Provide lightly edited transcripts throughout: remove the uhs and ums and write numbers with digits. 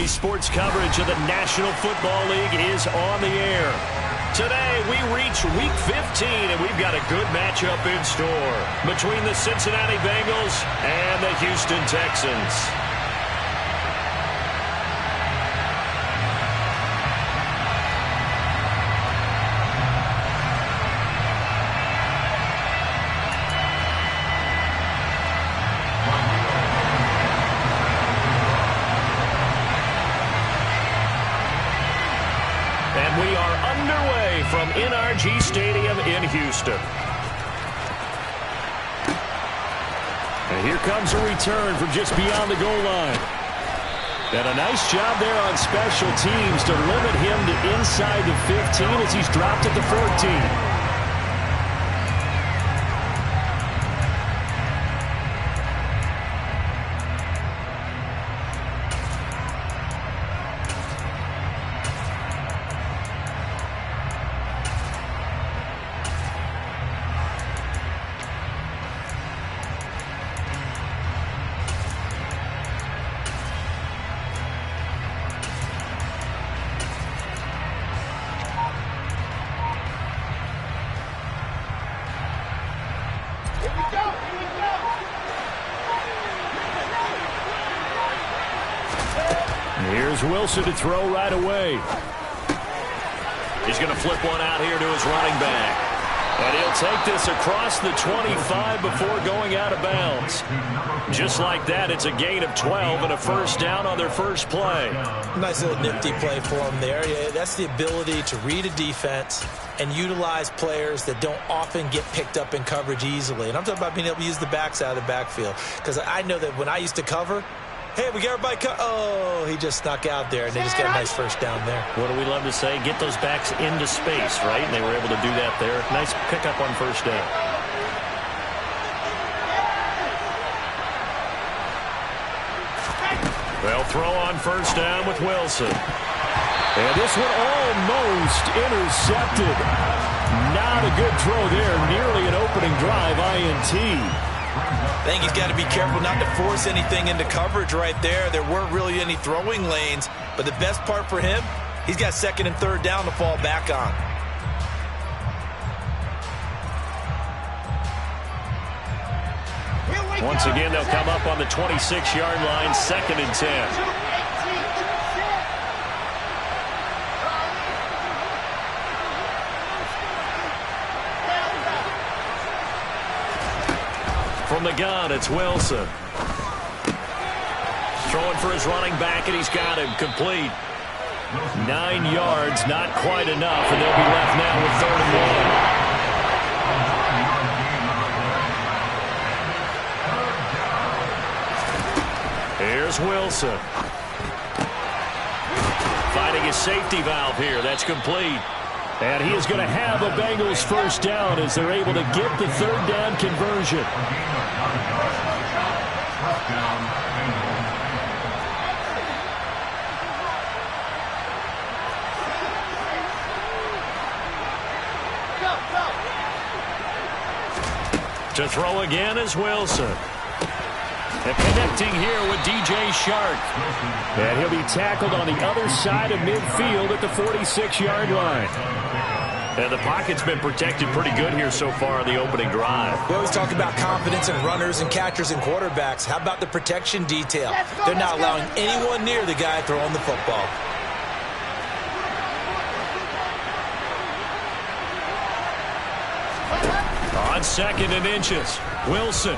sports coverage of the National Football League is on the air. Today, we reach Week 15, and we've got a good matchup in store between the Cincinnati Bengals and the Houston Texans. And we are underway from NRG Stadium in Houston. And here comes a return from just beyond the goal line. And a nice job there on special teams to limit him to inside the 15 as he's dropped at the 14. Here's Wilson to throw right away. He's going to flip one out here to his running back. And he'll take this across the 25 before going out of bounds. Just like that, it's a gain of 12 and a first down on their first play. Nice little nifty play for him there. Yeah, that's the ability to read a defense and utilize players that don't often get picked up in coverage easily. And I'm talking about being able to use the backs out of the backfield. Because I know that when I used to cover, hey, we got everybody oh, he just snuck out there, and they just got a nice first down there. What do we love to say? Get those backs into space, right? And they were able to do that there. Nice pickup on first down. They'll throw on first down with Wilson. And this one almost intercepted. Not a good throw there. Nearly an opening drive INT. I think he's got to be careful not to force anything into coverage right there. There weren't really any throwing lanes, but the best part for him, he's got second and third down to fall back on. Once again, they'll come up on the 26-yard line, 2nd and 10. From the gun, it's Wilson. Throwing for his running back, and he's got him complete. 9 yards, not quite enough, and they'll be left now with 3rd and 1. Here's Wilson. Finding his safety valve here. That's complete. And he is going to have a Bengals first down as they're able to get the 3rd down conversion. To throw again is Wilson. And connecting here with DJ Shark. And he'll be tackled on the other side of midfield at the 46-yard line. And the pocket's been protected pretty good here so far on the opening drive. We always talk about confidence in runners and catchers and quarterbacks. How about the protection detail? They're not allowing anyone near the guy throwing the football. On 2nd and inches, Wilson.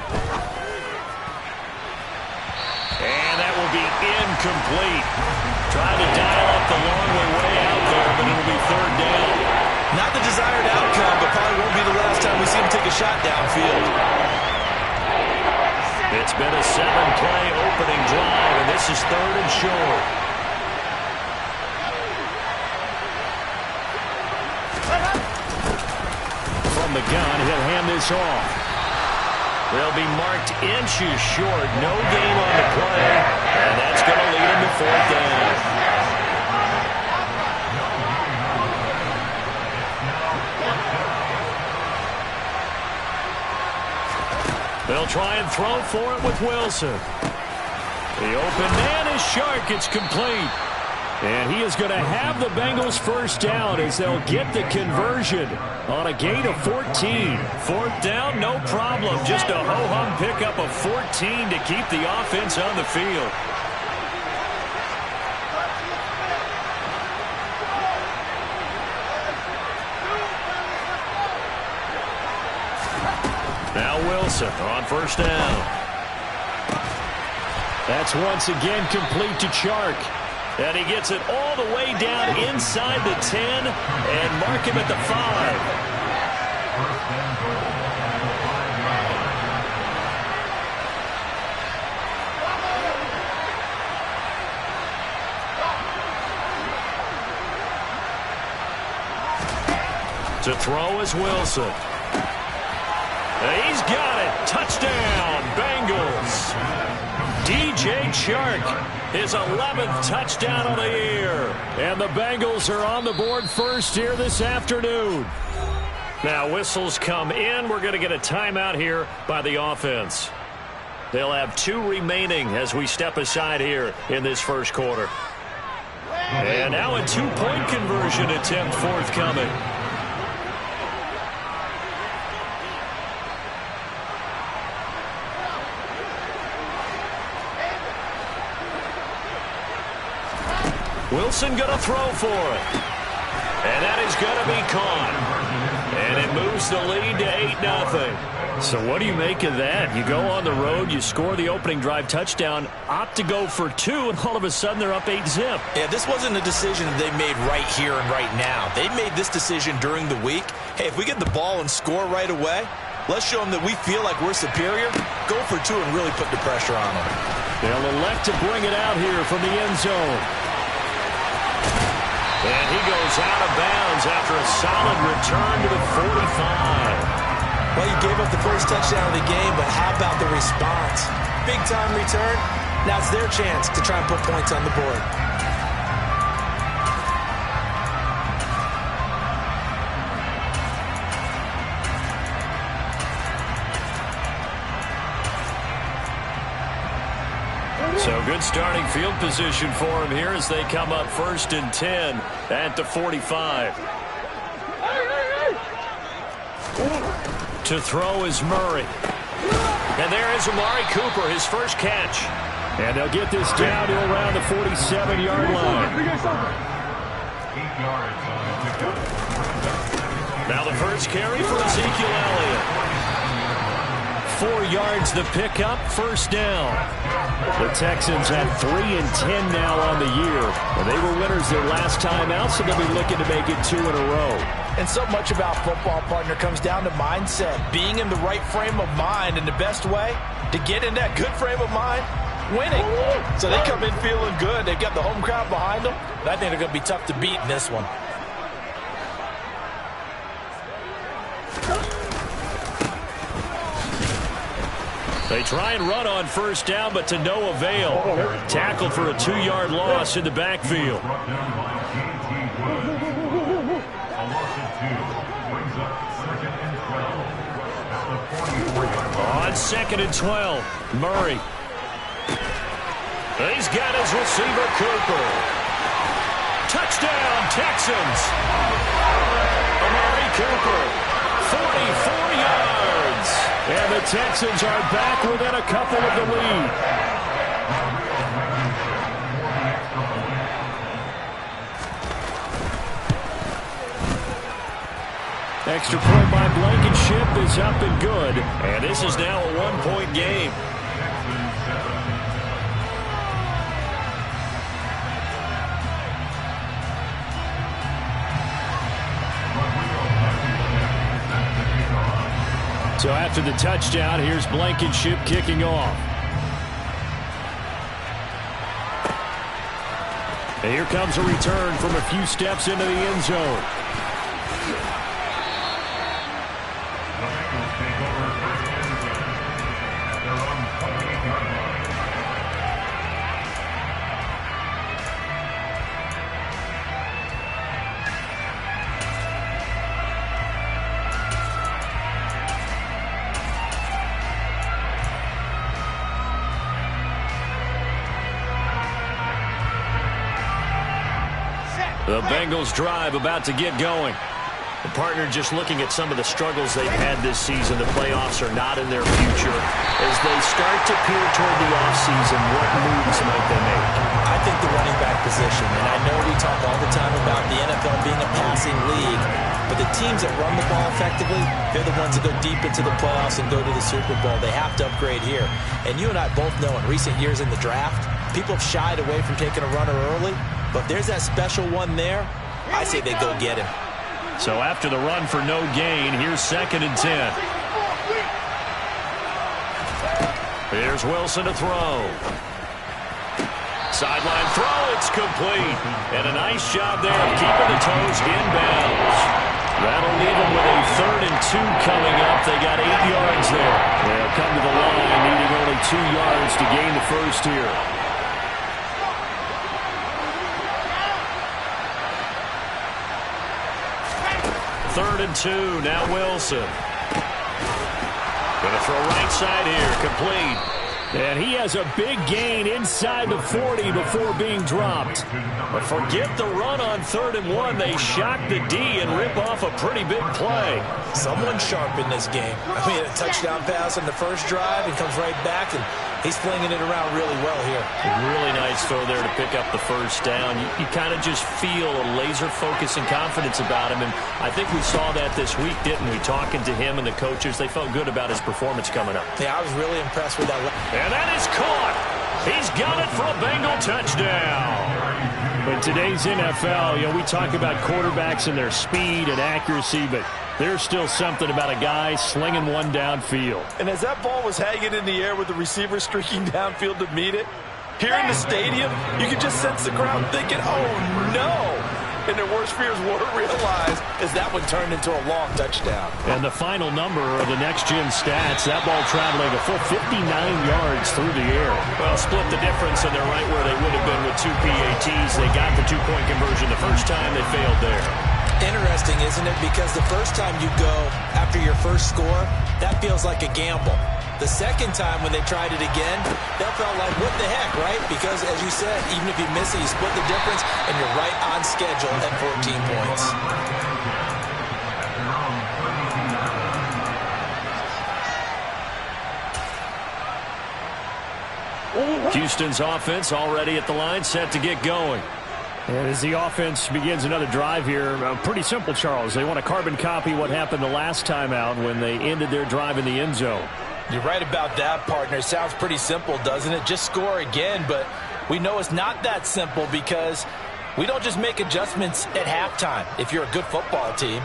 And that will be incomplete. Trying to dial up the long way out there, but it'll be 3rd down. Not the desired outcome, but probably won't be the last time we see him take a shot downfield. It's been a 7-play opening drive, and this is 3rd and short. From the gun, he'll hand this off. They'll be marked inches short. No gain on the play, and that's going to lead him to 4th down. They'll try and throw for it with Wilson. The open man is Shark. It's complete. And he is going to have the Bengals first down as they'll get the conversion on a gain of 14. Fourth down, no problem. Just a ho-hum pickup of 14 to keep the offense on the field. Now Wilson on first down. That's once again complete to Chark. And he gets it all the way down inside the 10 and mark him at the 5. To throw is Wilson. He's got it. Touchdown, Bengals. DJ Chark, his 11th touchdown of the year. And the Bengals are on the board first here this afternoon. Now whistles come in. We're going to get a timeout here by the offense. They'll have 2 remaining as we step aside here in this first quarter. And now a 2-point conversion attempt forthcoming. Wilson going to throw for it. And that is going to be caught. And it moves the lead to 8-0. So what do you make of that? You go on the road, you score the opening drive touchdown, opt to go for 2, and all of a sudden they're up 8-zip. Yeah, this wasn't a decision they made right here and right now. They made this decision during the week. Hey, if we get the ball and score right away, let's show them that we feel like we're superior. Go for 2 and really put the pressure on them. They'll elect to bring it out here from the end zone. And he goes out of bounds after a solid return to the 45. Well, you gave up the first touchdown of the game, but how about the response? Big-time return. Now it's their chance to try and put points on the board. So good starting field position for him here as they come up 1st and 10 at the 45. To throw is Murray. And there is Amari Cooper, his first catch. And they'll get this down to around the 47-yard line. Now the first carry for Ezekiel Elliott. 4 yards the pickup, first down. The Texans have 3 and 10 now on the year. And they were winners their last time out, so they'll be looking to make it 2 in a row. And so much about football, partner, comes down to mindset. Being in the right frame of mind, and the best way to get in that good frame of mind, winning. So they come in feeling good. They've got the home crowd behind them. I think they're going to be tough to beat in this one. They try and run on first down, but to no avail. Tackled for a 2-yard loss in the backfield. On 2nd and 12, Murray. He's got his receiver, Cooper. Touchdown, Texans. Amari Cooper, 44 yards. And the Texans are back within a couple of the lead. Extra point by Blankenship is up and good. And this is now a 1-point game. So after the touchdown, here's Blankenship kicking off. And here comes a return from a few steps into the end zone. The Bengals drive about to get going. The partner just looking at some of the struggles they've had this season. The playoffs are not in their future. As they start to peer toward the offseason, what moves might they make? I think the running back position, and I know we talk all the time about the NFL being a passing league, but the teams that run the ball effectively, they're the ones that go deep into the playoffs and go to the Super Bowl. They have to upgrade here. And you and I both know in recent years in the draft, people have shied away from taking a runner early, but if there's that special one there, I say they go get him. So after the run for no gain, here's 2nd and 10. Here's Wilson to throw. Sideline throw, it's complete. And a nice job there of keeping the toes inbounds. That'll leave them with a 3rd and 2 coming up. They got 8 yards there. They'll come to the line, needing only 2 yards to gain the first here. Third and 2, now Wilson. Going to throw right side here, complete. And he has a big gain inside the 40 before being dropped. But forget the run on 3rd and 1. They shock the D and rip off a pretty big play. Someone sharp in this game. I mean, a touchdown pass on the first drive and comes right back, and he's flinging it around really well here. Really nice throw there to pick up the first down. You kind of just feel a laser focus and confidence about him, and I think we saw that this week, didn't we? Talking to him and the coaches, they felt good about his performance coming up. Yeah, I was really impressed with that. And that is caught. He's got it for a Bengal touchdown. In today's NFL, we talk about quarterbacks and their speed and accuracy, but there's still something about a guy slinging one downfield. And as that ball was hanging in the air with the receiver streaking downfield to meet it, here in the stadium, you could just sense the crowd thinking, oh, no. And their worst fears were realized as that one turned into a long touchdown. And the final number of the next-gen stats, that ball traveling a full 59 yards through the air. Well, split the difference, and they're right where they would have been with 2 PATs. They got the 2-point conversion the first time. They failed there. Interesting, isn't it? Because the first time you go after your first score, that feels like a gamble. The second time when they tried it again, that felt like, what the heck, right? Because, as you said, even if you miss it, you split the difference, and you're right on schedule at 14 points. Houston's offense already at the line, set to get going. And as the offense begins another drive here, pretty simple, Charles. They want to carbon copy what happened the last time out when they ended their drive in the end zone. You're right about that, partner. It sounds pretty simple, doesn't it? Just score again, but we know it's not that simple because we don't just make adjustments at halftime. If you're a good football team,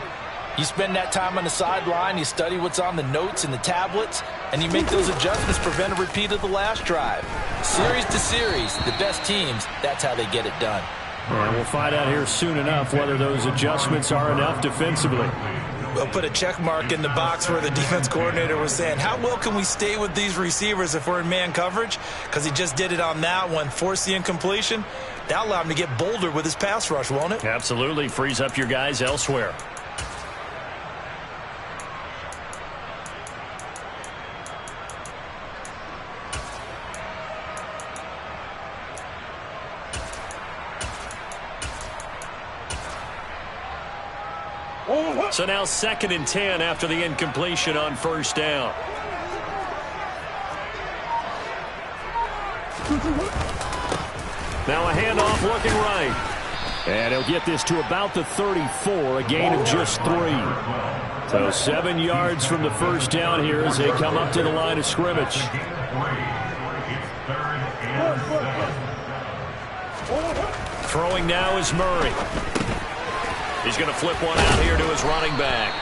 you spend that time on the sideline, you study what's on the notes and the tablets, and you make those adjustments, prevent a repeat of the last drive. Series to series, the best teams, that's how they get it done. And we'll find out here soon enough whether those adjustments are enough defensively. We'll put a check mark in the box where the defense coordinator was saying, how well can we stay with these receivers if we're in man coverage? Because he just did it on that one, forced the incompletion. That'll allow him to get bolder with his pass rush, won't it? Absolutely. Frees up your guys elsewhere. So now 2nd and 10 after the incompletion on first down. Now a handoff looking right. And he'll get this to about the 34, a gain of just 3. So 7 yards from the first down here as they come up to the line of scrimmage. Throwing now is Murray. He's going to flip one out here to his running back.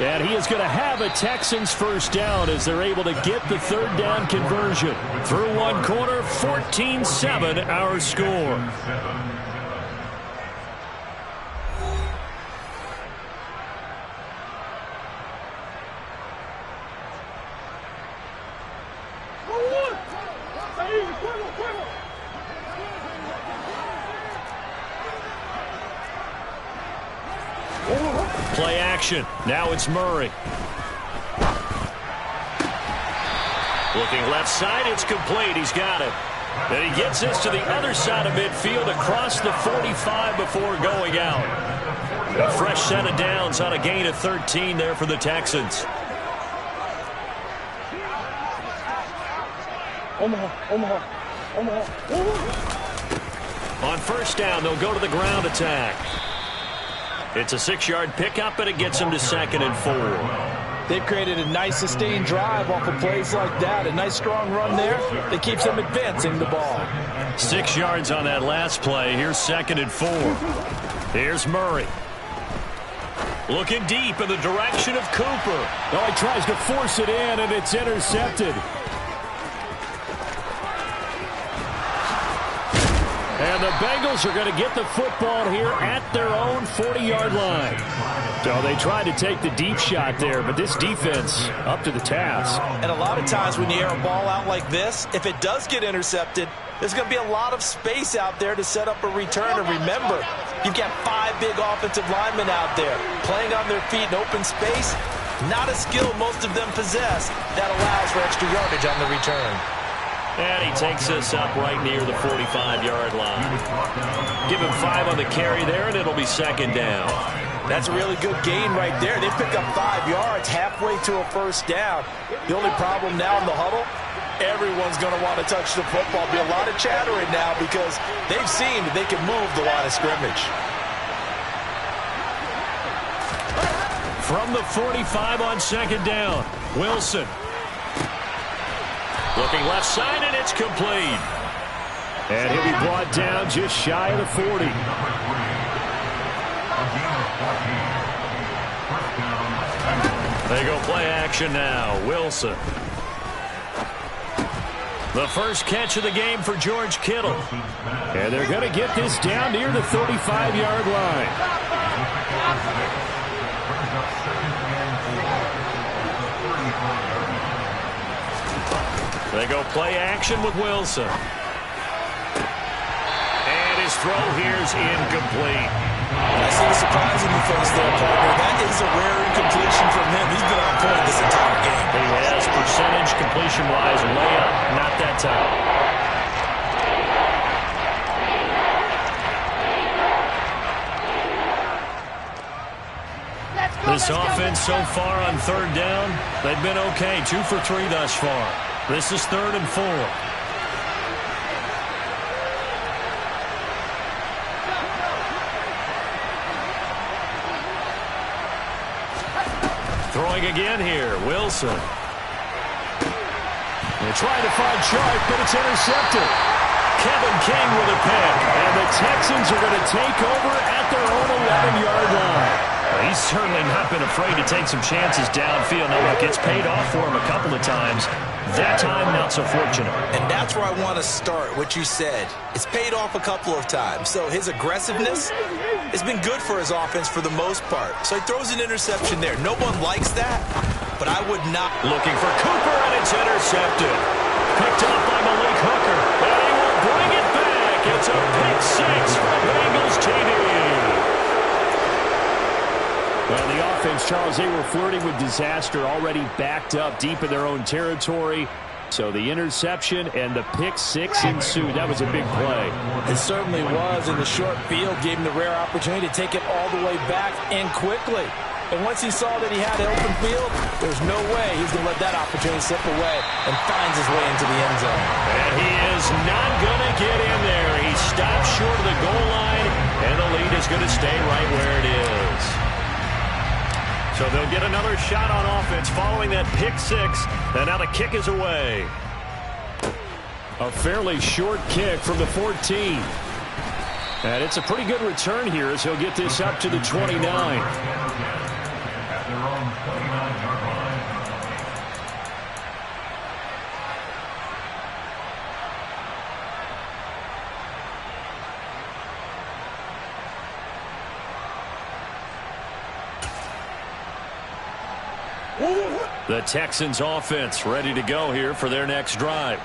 And he is going to have a Texans first down as they're able to get the 3rd down conversion. Through one quarter, 14-7 our score. Play action. Now it's Murray. Looking left side. It's complete. He's got it. And he gets this to the other side of midfield across the 45 before going out. A fresh set of downs on a gain of 13 there for the Texans. On first down, they'll go to the ground attack. It's a 6-yard pickup, and it gets them to 2nd and 4. They've created a nice sustained drive off of plays like that. A nice strong run there that keeps them advancing the ball. 6 yards on that last play. Here's 2nd and 4. Here's Murray. Looking deep in the direction of Cooper. Oh, he tries to force it in, and it's intercepted. And the Bengals are going to get the football here at their own 40-yard line. So they tried to take the deep shot there, but this defense up to the task. And a lot of times when you air a ball out like this, if it does get intercepted, there's going to be a lot of space out there to set up a return. And remember, you've got 5 big offensive linemen out there playing on their feet in open space. Not a skill most of them possess that allows for extra yardage on the return. And he takes this up right near the 45-yard line. Give him 5 on the carry there, and it'll be 2nd down. That's a really good gain right there. They pick up 5 yards halfway to a first down. The only problem now in the huddle, everyone's going to want to touch the football. Be a lot of chattering now because they've seen that they can move the line of scrimmage. From the 45 on 2nd down, Wilson. Looking left side, and it's complete. And he'll be brought down just shy of the 40. They go play action now. Wilson. The first catch of the game for George Kittle. And they're going to get this down near the 35-yard line. They go play action with Wilson. And his throw here's incomplete. I see the surprise in the face there, partner. That is a rare incompletion from him. He's been on point this entire game. He has percentage completion-wise way up, not that time. This offense so far on 3rd down, they've been okay. 2 for 3 thus far. This is 3rd and 4. Throwing again here, Wilson. They're trying to find Sharp, but it's intercepted. Kevin King with a pick. And the Texans are going to take over at their own 11-yard line. He's certainly not been afraid to take some chances downfield. Now, look, it's paid off for him a couple of times. That time, not so fortunate. And that's where I want to start, what you said. It's paid off a couple of times. So his aggressiveness has been good for his offense for the most part. So he throws an interception there. No one likes that, but I would not. Looking for Cooper, and it's intercepted. Picked up by Malik Hooker, and he will bring it back. It's a pick 6 for Bengals TD. Well, the offense, Charles, they were flirting with disaster, already backed up deep in their own territory. So the interception and the pick 6 ensued. That was a big play. It certainly was, and the short field gave him the rare opportunity to take it all the way back and quickly. And once he saw that he had an open field, there's no way he's going to let that opportunity slip away, and finds his way into the end zone. And he is not going to get in there. He stops short of the goal line, and the lead is going to stay right where it is. So they'll get another shot on offense following that pick 6, and now the kick is away. A fairly short kick from the 14. And it's a pretty good return here as he'll get this up to the 29. The Texans offense ready to go here for their next drive.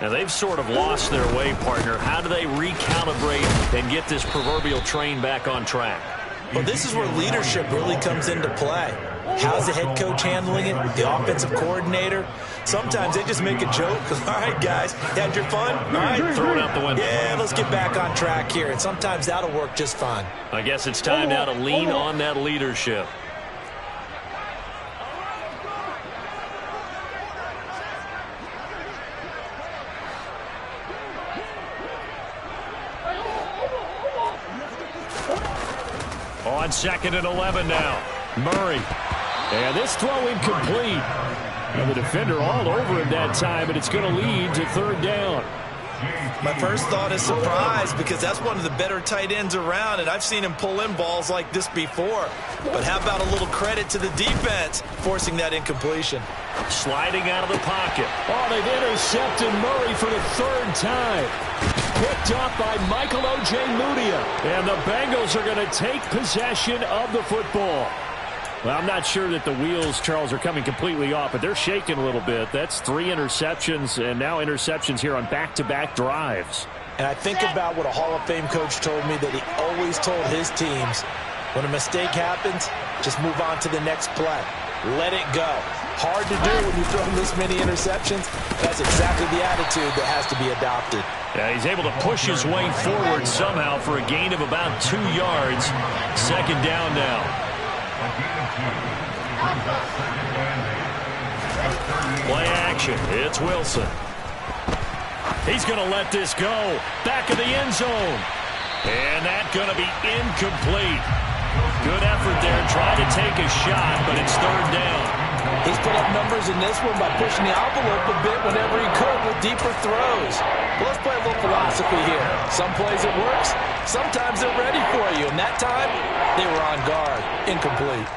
Now, they've sort of lost their way, partner. How do they recalibrate and get this proverbial train back on track? Well, this is where leadership really comes into play. How's the head coach handling it? The offensive coordinator? Sometimes they just make a joke because, all right, guys, had your fun? All right, throw it out the window. Yeah, let's get back on track here. And sometimes that'll work just fine. I guess it's time now to lean on that leadership. On 2nd and 11 now. Murray. And this throw incomplete. And the defender all over him that time, and it's going to lead to 3rd down. My first thought is surprise because that's one of the better tight ends around, and I've seen him pull in balls like this before. But how about a little credit to the defense forcing that incompletion? Sliding out of the pocket. Oh, they've intercepted Murray for the 3rd time. Picked up by Michael Ojemudia. And the Bengals are going to take possession of the football. Well, I'm not sure that the wheels, Charles, are coming completely off, but they're shaking a little bit. That's 3 interceptions, and now interceptions here on back-to-back drives. And I think about what a Hall of Fame coach told me that he always told his teams, when a mistake happens, just move on to the next play. Let it go. Hard to do when you throw this many interceptions. That's exactly the attitude that has to be adopted. Yeah, he's able to push his way forward somehow for a gain of about 2 yards. 2nd down now. Play action. It's Wilson. He's going to let this go. Back of the end zone. And that's going to be incomplete. Good effort there. Trying to take a shot, but it's 3rd down. He's put up numbers in this one by pushing the envelope a bit whenever he could with deeper throws. Well, let's play a little philosophy here. Some plays it works. Sometimes they're ready for you. And that time, they were on guard. Incomplete.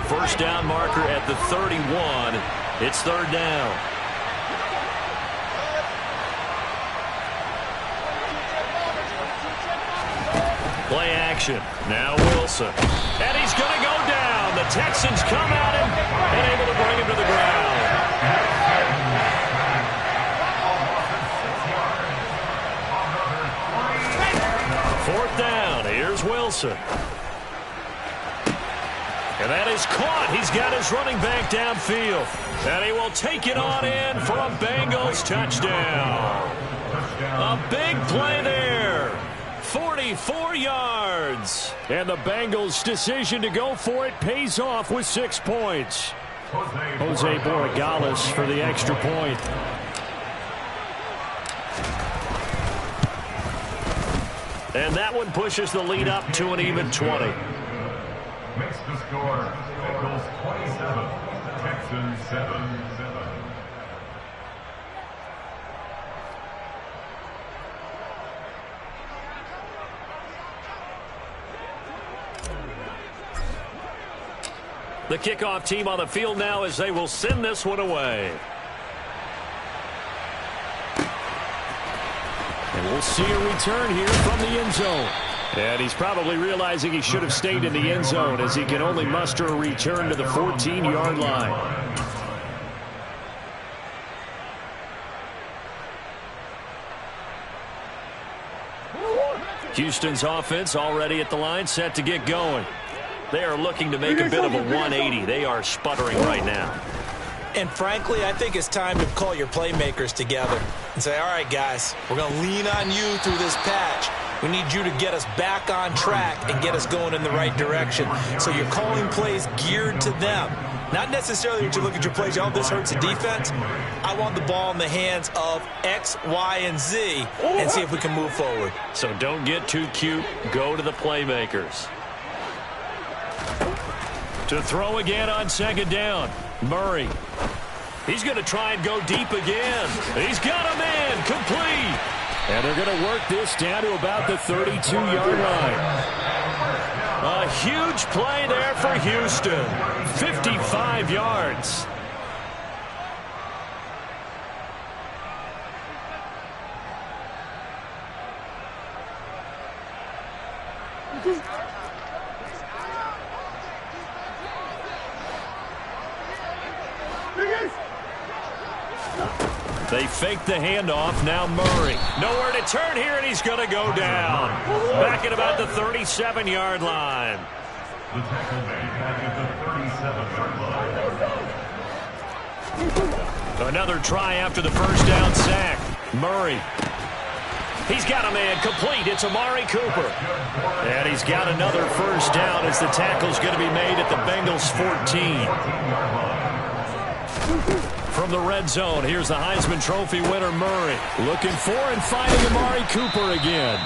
1st down marker at the 31. It's 3rd down. Play action. Now Wilson. And he's going to go down. The Texans come at him and able to bring him to the ground. Fourth down. Here's Wilson. And that is caught. He's got his running back downfield. And he will take it on in for a Bengals touchdown. A big play there. 44 yards. And the Bengals' decision to go for it pays off with 6 points. Jose Borregales for the extra point. And that one pushes the lead up to an even 20. Makes the score Bengals 27, Texans 7. The kickoff team on the field now as they will send this one away. And we'll see a return here from the end zone. And he's probably realizing he should have stayed in the end zone as he can only muster a return to the 14-yard line. Houston's offense already at the line, set to get going. They are looking to make a bit of a 180. They are sputtering right now. And frankly, I think it's time to call your playmakers together and say, all right, guys, we're going to lean on you through this patch. We need you to get us back on track and get us going in the right direction. So you're calling plays geared to them. Not necessarily that you look at your plays, oh, this hurts the defense. I want the ball in the hands of X, Y, and Z and see if we can move forward. So don't get too cute. Go to the playmakers. To throw again on 2nd down. Murray. He's going to try and go deep again. He's got a man complete. And they're going to work this down to about the 32-yard line. A huge play there for Houston. 55 yards. They fake the handoff. Now Murray. Nowhere to turn here, and he's going to go down. Back at about the 37-yard line. The tackle made back at the 37-yard line. Another try after the first down sack. Murray. He's got a man complete. It's Amari Cooper. And he's got another first down as the tackle's going to be made at the Bengals 14. From the red zone, here's the Heisman Trophy winner, Murray. Looking for and finding Amari Cooper again.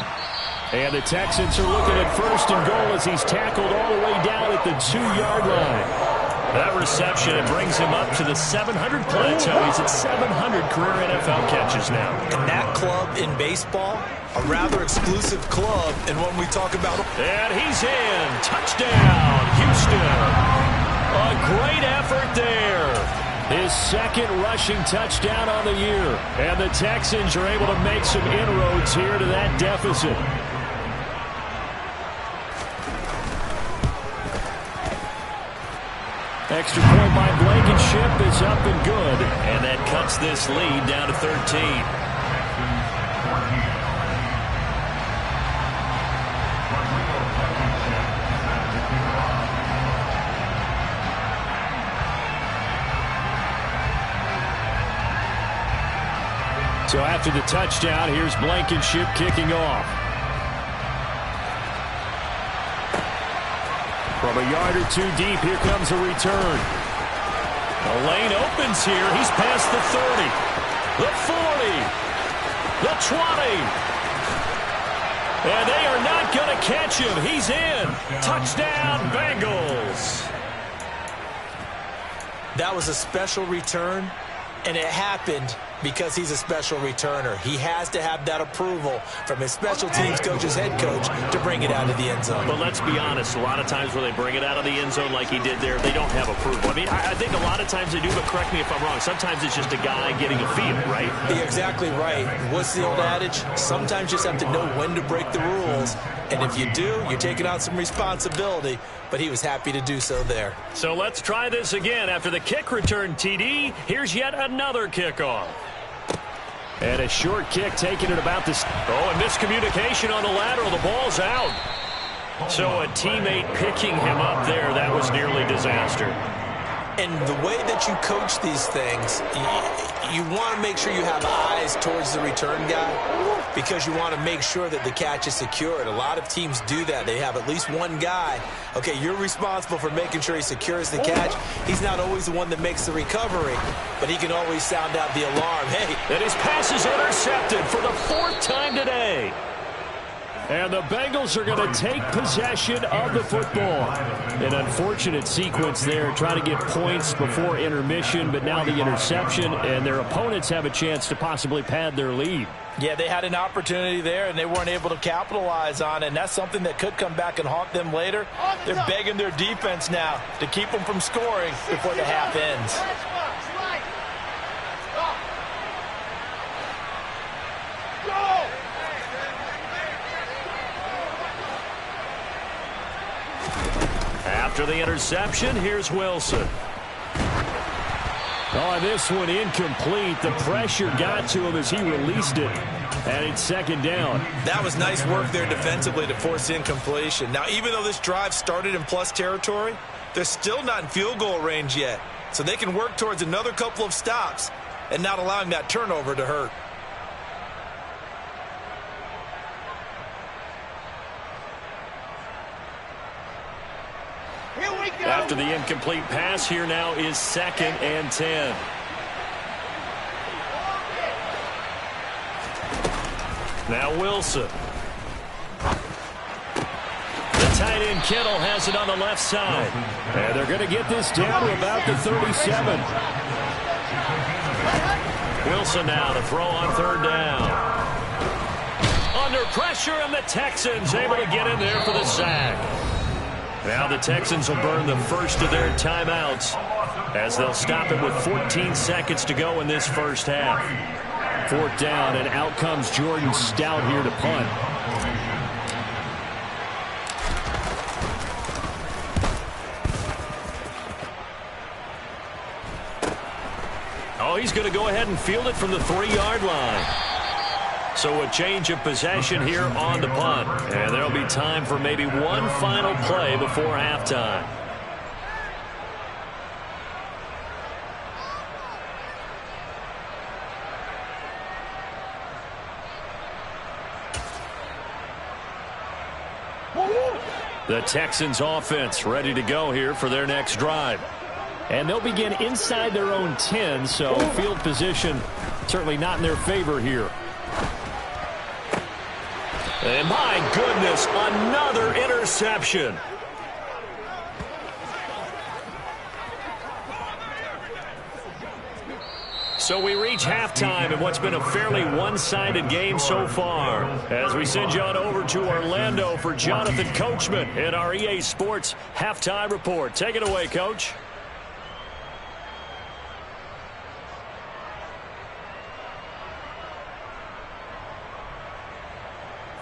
And the Texans are looking at first and goal as he's tackled all the way down at the 2-yard line. That reception, it brings him up to the 700 plateau. He's at 700 career NFL catches now. And that club in baseball, a rather exclusive club, and when we talk about... And he's in. Touchdown, Houston. A great effort there. His second rushing touchdown on the year. And the Texans are able to make some inroads here to that deficit. Extra point by Blankenship is up and good. And that cuts this lead down to 13. So after the touchdown, here's Blankenship kicking off. From a yard or two deep, here comes a return. The lane opens here. He's past the 30, the 40, the 20. And they are not going to catch him. He's in. Touchdown, Bengals. That was a special return, and it happened because he's a special returner. He has to have that approval from his special teams coach's head coach to bring it out of the end zone. But let's be honest, a lot of times when they bring it out of the end zone like he did there, they don't have approval. I mean, I think a lot of times they do, but correct me if I'm wrong. Sometimes it's just a guy getting a feel, right? You're exactly right. What's the old adage? Sometimes you just have to know when to break the rules. And if you do, you're taking on some responsibility. But he was happy to do so there. So let's try this again. After the kick return, TD, here's yet another kickoff. And a short kick taken at about this. Oh, and miscommunication on the lateral. The ball's out. So a teammate picking him up there, that was nearly disaster. And the way that you coach these things, you want to make sure you have eyes towards the return guy because you want to make sure that the catch is secured. A lot of teams do that. They have at least one guy. Okay, you're responsible for making sure he secures the catch. He's not always the one that makes the recovery, but he can always sound out the alarm. Hey. And his pass is intercepted for the 4th time today. And the Bengals are going to take possession of the football. An unfortunate sequence there, trying to get points before intermission, but now the interception, and their opponents have a chance to possibly pad their lead. Yeah, they had an opportunity there, and they weren't able to capitalize on it, and that's something that could come back and haunt them later. They're begging their defense now to keep them from scoring before the half ends. After the interception, here's Wilson. Oh, this one incomplete. The pressure got to him as he released it. And it's 2nd down. That was nice work there defensively to force incompletion. Now, even though this drive started in plus territory, they're still not in field goal range yet. So they can work towards another couple of stops and not allowing that turnover to hurt. After the incomplete pass, here now is 2nd and 10. Now Wilson. The tight end Kittle has it on the left side. And they're going to get this down to about the 37. Wilson now to throw on 3rd down. Under pressure, and the Texans able to get in there for the sack. Now the Texans will burn the first of their timeouts as they'll stop it with 14 seconds to go in this first half. 4th down, and out comes Jordan Stout here to punt. Oh, he's going to go ahead and field it from the 3-yard line. So a change of possession here on the punt. And there'll be time for maybe one final play before halftime. The Texans offense ready to go here for their next drive. And they'll begin inside their own 10, so field position certainly not in their favor here. And my goodness, another interception. So we reach halftime in what's been a fairly one-sided game so far. As we send you on over to Orlando for Jonathan Coachman in our EA Sports Halftime Report. Take it away, Coach.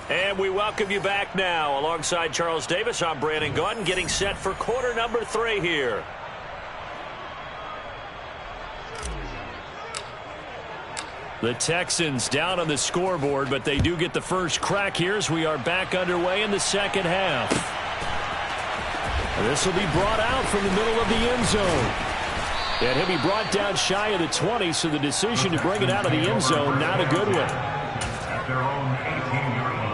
And we welcome you back now. Alongside Charles Davis, I'm Brandon Gaudin, getting set for quarter number 3 here. The Texans down on the scoreboard, but they do get the first crack here as we are back underway in the second half. This will be brought out from the middle of the end zone. And he'll be brought down shy of the 20, so the decision to bring it out of the end zone, not a good one. At their own 18-yard line.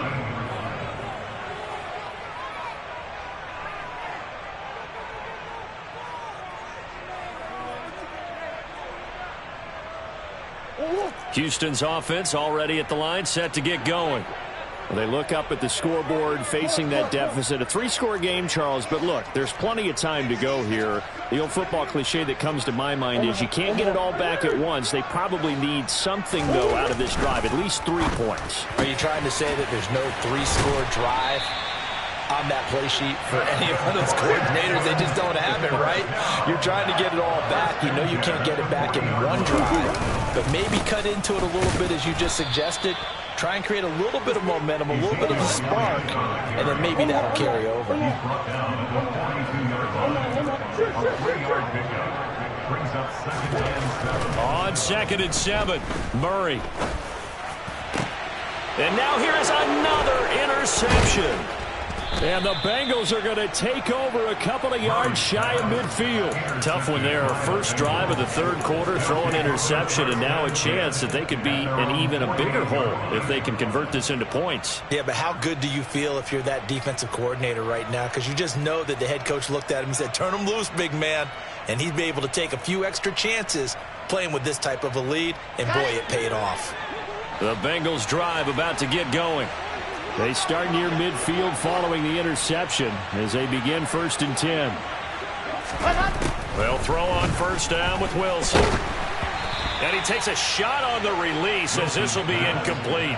Houston's offense already at the line, set to get going. Well, they look up at the scoreboard facing that deficit. A 3-score game, Charles, but look, there's plenty of time to go here. The old football cliche that comes to my mind is you can't get it all back at once. They probably need something, though, out of this drive, at least 3 points. Are you trying to say that there's no 3-score drive on that play sheet for any of those coordinators? They just don't have it, right? You're trying to get it all back. You know you can't get it back in one drive, but maybe cut into it a little bit as you just suggested. Try and create a little bit of momentum, a little bit of a spark, and then maybe that'll carry over. He's brought down at the 22-yard line. A 3-yard pickup brings up 2nd and 7. On 2nd and 7, Murray. And now here is another interception. And the Bengals are going to take over a couple of yards shy of midfield. Tough one there. First drive of the third quarter, throw an interception, and now a chance that they could be in even a bigger hole if they can convert this into points. Yeah, but how good do you feel if you're that defensive coordinator right now? Because you just know that the head coach looked at him and said, turn him loose, big man. And he'd be able to take a few extra chances playing with this type of a lead, and boy, it paid off. The Bengals drive about to get going. They start near midfield following the interception as they begin 1st and 10. They'll throw on first down with Wilson. And he takes a shot on the release as this will be incomplete.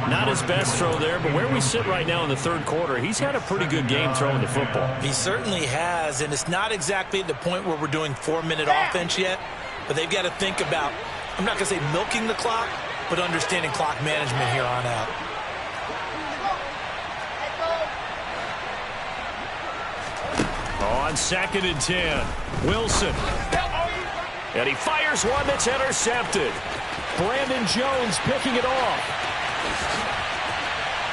Not his best throw there, but where we sit right now in the third quarter, he's had a pretty good game throwing the football. He certainly has, and it's not exactly at the point where we're doing 4-minute offense yet, but they've got to think about, I'm not going to say milking the clock, but understanding clock management here on out. On 2nd and 10, Wilson. And he fires one that's intercepted. Brandon Jones picking it off.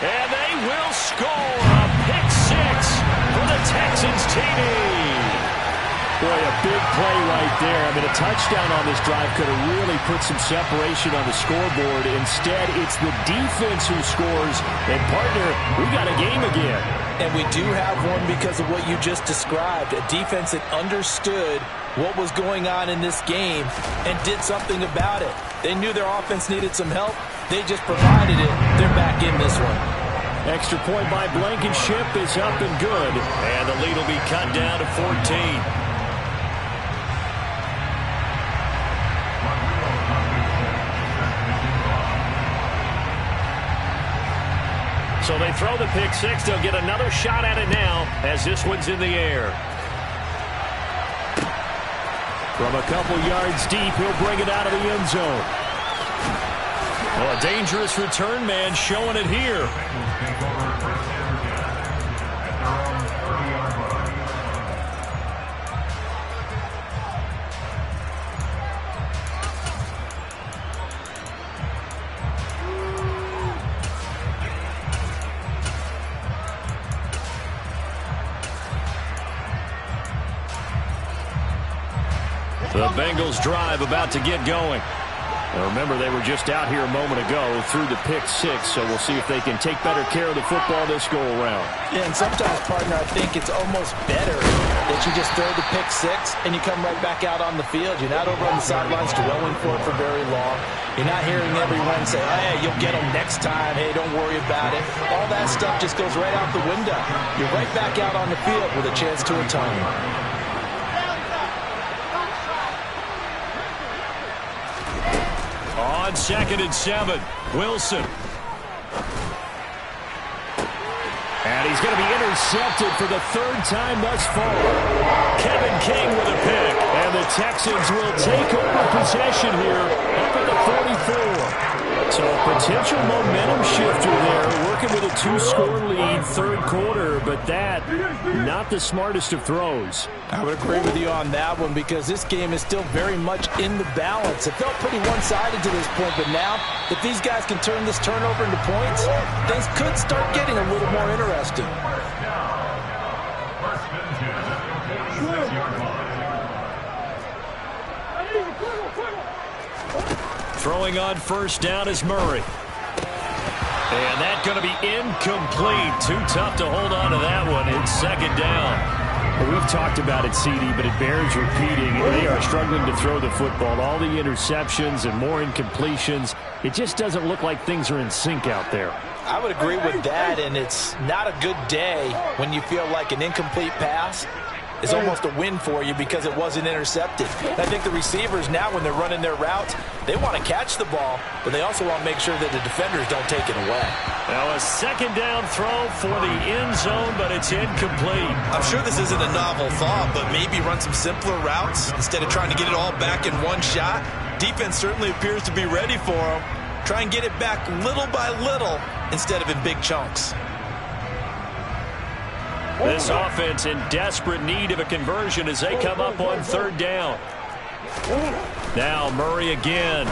And they will score a pick 6 for the Texans TD. Boy, a big play right there. I mean, a touchdown on this drive could have really put some separation on the scoreboard. Instead, it's the defense who scores. And, partner, we got a game again. And we do have one because of what you just described. A defense that understood what was going on in this game and did something about it. They knew their offense needed some help. They just provided it. They're back in this one. Extra point by Blankenship is up and good. And the lead will be cut down to 14. So they throw the pick 6. They'll get another shot at it now as this one's in the air. From a couple yards deep, he'll bring it out of the end zone. Well, a dangerous return man showing it here. The Bengals drive about to get going. Now remember, they were just out here a moment ago through the pick six, so we'll see if they can take better care of the football this go-around. Yeah, and sometimes, partner, I think it's almost better that you just throw the pick six and you come right back out on the field. You're not over on the sidelines dwelling for it for very long. You're not hearing everyone say, hey, you'll get them next time. Hey, don't worry about it. All that stuff just goes right out the window. You're right back out on the field with a chance to atone. On 2nd and 7, Wilson. And he's going to be intercepted for the 3rd time thus far. Kevin King with a pick. And the Texans will take over possession here up at the 44. So a potential momentum shifter there, working with a 2-score lead, 3rd quarter, but that, not the smartest of throws. I would agree with you on that one because this game is still very much in the balance. It felt pretty one-sided to this point, but now, if these guys can turn this turnover into points, things could start getting a little more interesting. Throwing on 1st down is Murray. And that's going to be incomplete. Too tough to hold on to that one. It's 2nd down. Well, we've talked about it, CD, but it bears repeating. They are struggling to throw the football. All the interceptions and more incompletions. It just doesn't look like things are in sync out there. I would agree with that, and it's not a good day when you feel like an incomplete pass is almost a win for you because it wasn't intercepted. And I think the receivers now, when they're running their routes, they want to catch the ball, but they also want to make sure that the defenders don't take it away. Now a 2nd down throw for the end zone, but it's incomplete. I'm sure this isn't a novel thought, but maybe run some simpler routes instead of trying to get it all back in one shot. Defense certainly appears to be ready for them. Try and get it back little by little instead of in big chunks. This offense in desperate need of a conversion as they come up on 3rd down. Now Murray again.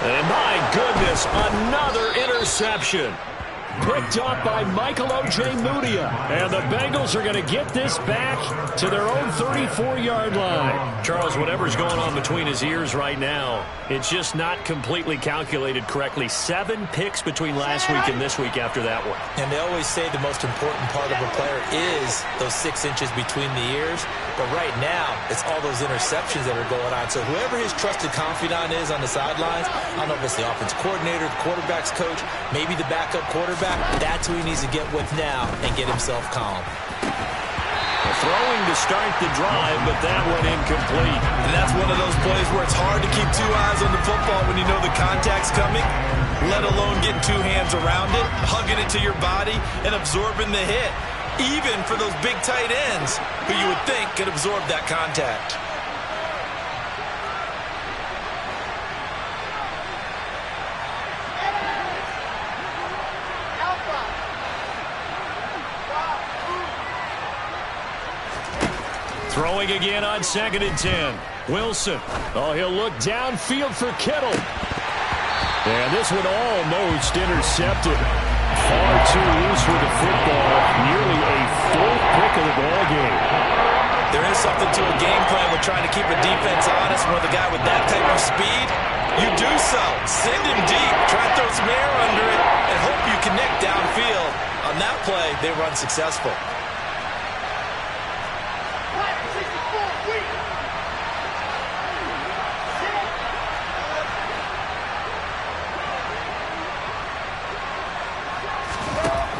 And my goodness, another interception. Picked up by Michael Ojemudia. And the Bengals are going to get this back to their own 34-yard line. Charles, whatever's going on between his ears right now, it's just not completely calculated correctly. 7 picks between last week and this week after that one. And they always say the most important part of a player is those 6 inches between the ears. But right now, it's all those interceptions that are going on. So whoever his trusted confidant is on the sidelines, I don't know if it's the offense coordinator, the quarterback's coach, maybe the backup quarterback, that's who he needs to get with now and get himself calm. Throwing to start the drive, but that one incomplete. And that's one of those plays where it's hard to keep 2 eyes on the football when you know the contact's coming, let alone getting 2 hands around it, hugging it to your body, and absorbing the hit, even for those big tight ends who you would think could absorb that contact. Throwing again on 2nd and 10. Wilson. Oh, he'll look downfield for Kittle. And this one almost intercepted. Far too loose with the football. Nearly a 4th pick of the ball game. There is something to a game plan with trying to keep a defense honest with a guy with that type of speed. You do so. Send him deep. Try to throw some air under it and hope you connect downfield. On that play, they run successful.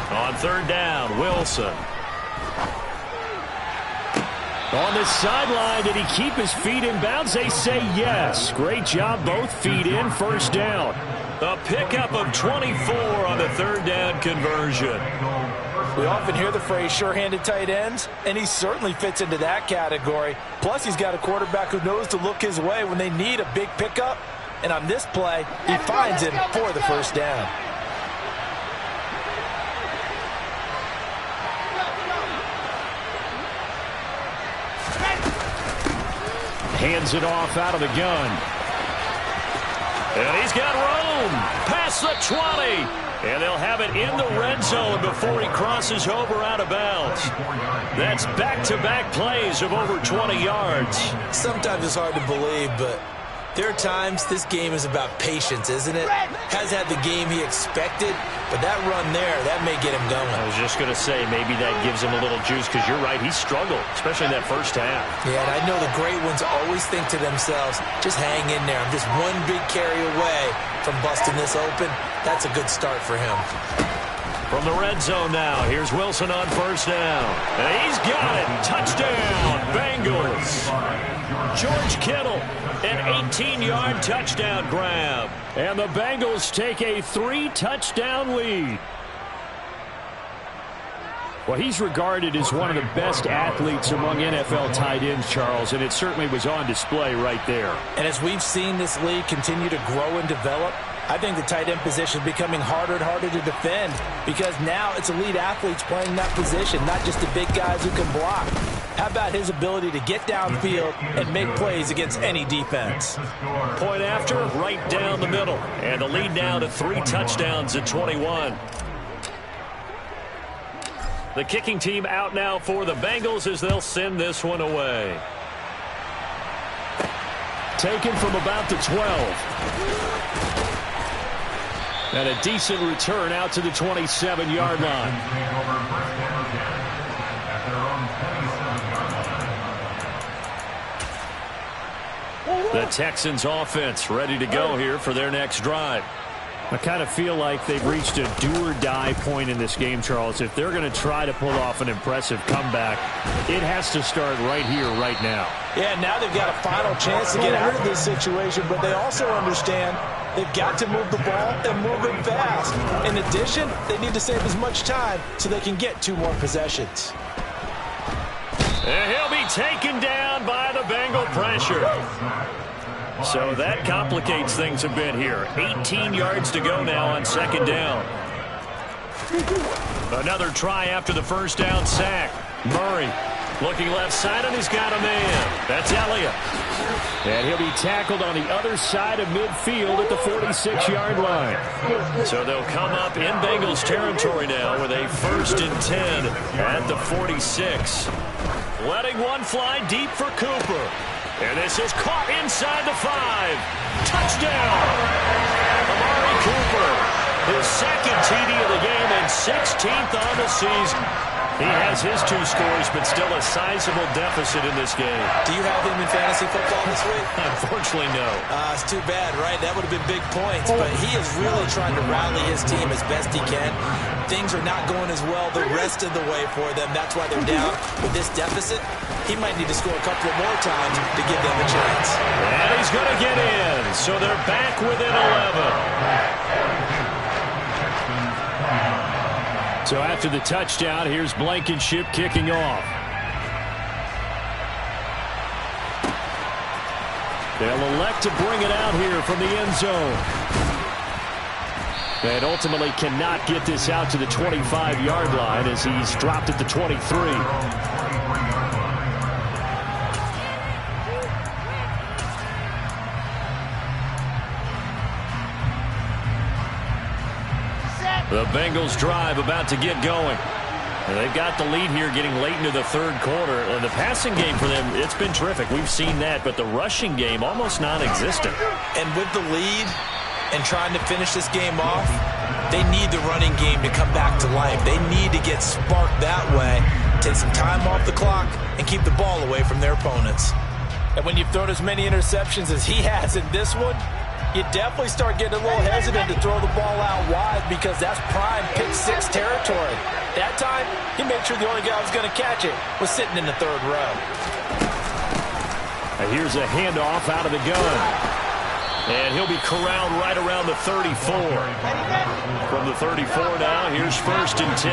On 3rd down, Wilson. On the sideline, did he keep his feet in bounds? They say yes. Great job, both feet in, 1st down. A pickup of 24 on the 3rd down conversion. We often hear the phrase sure-handed tight ends, and he certainly fits into that category. Plus, he's got a quarterback who knows to look his way when they need a big pickup. And on this play, he finds him for the 1st down. Hands it off out of the gun. And he's got room. Past the 20. And they'll have it in the red zone before he crosses over out of bounds. That's back-to-back plays of over 20 yards. Sometimes it's hard to believe, but there are times this game is about patience, isn't it? Has had the game he expected, but that run there, that may get him going. I was just going to say, maybe that gives him a little juice, because you're right, he struggled, especially in that first half. Yeah, and I know the great ones always think to themselves, just hang in there. I'm just one big carry away from busting this open. That's a good start for him. From the red zone now, here's Wilson on first down. And he's got it. Touchdown, Bengals. George Kittle, an 18-yard touchdown grab. And the Bengals take a 3-touchdown lead. Well, he's regarded as one of the best athletes among NFL tight ends, Charles, and it certainly was on display right there. And as we've seen this league continue to grow and develop, I think the tight end position is becoming harder and harder to defend because now it's elite athletes playing that position, not just the big guys who can block. How about his ability to get downfield and make plays against any defense? Point after, right down the middle. And the lead now to 3 touchdowns at 21. The kicking team out now for the Bengals as they'll send this one away. Taken from about the 12. And a decent return out to the 27-yard line. The Texans offense ready to go here for their next drive. I kind of feel like they've reached a do-or-die point in this game, Charles. If they're going to try to pull off an impressive comeback, it has to start right here, right now. Yeah, now they've got a final chance to get out of this situation, but they also understand they've got to move the ball and move it fast. In addition, they need to save as much time so they can get 2 more possessions. And he'll be taken down by the Bengal pressure. So that complicates things a bit here. 18 yards to go now on second down. Another try after the first down sack. Murray looking left side, and he's got a man. That's Elliott. And he'll be tackled on the other side of midfield at the 46-yard line. So they'll come up in Bengals territory now with a 1st and 10 at the 46. Letting one fly deep for Cooper. And this is caught inside the 5. Touchdown! Amari Cooper, his 2nd TD of the game and 16th on the season. He has his 2 scores, but still a sizable deficit in this game. Do you have him in fantasy football this week? Unfortunately, no. It's too bad, right? That would have been big points, but he is really trying to rally his team as best he can. Things are not going as well the rest of the way for them. That's why they're down. With this deficit, he might need to score a couple of more times to give them a chance. And he's going to get in, so they're back within 11. So after the touchdown, here's Blankenship kicking off. They'll elect to bring it out here from the end zone. And ultimately cannot get this out to the 25-yard line as he's dropped at the 23. The Bengals drive about to get going. And they've got the lead here getting late into the 3rd quarter. And the passing game for them, it's been terrific. We've seen that, but the rushing game almost non-existent. And with the lead and trying to finish this game off, they need the running game to come back to life. They need to get sparked that way, take some time off the clock, and keep the ball away from their opponents. And when you've thrown as many interceptions as he has in this one, you definitely start getting a little hesitant to throw the ball out wide because that's prime pick 6 territory. That time, he made sure the only guy who was going to catch it was sitting in the 3rd row. And here's a handoff out of the gun. And he'll be corralled right around the 34. From the 34 now, here's 1st and 10.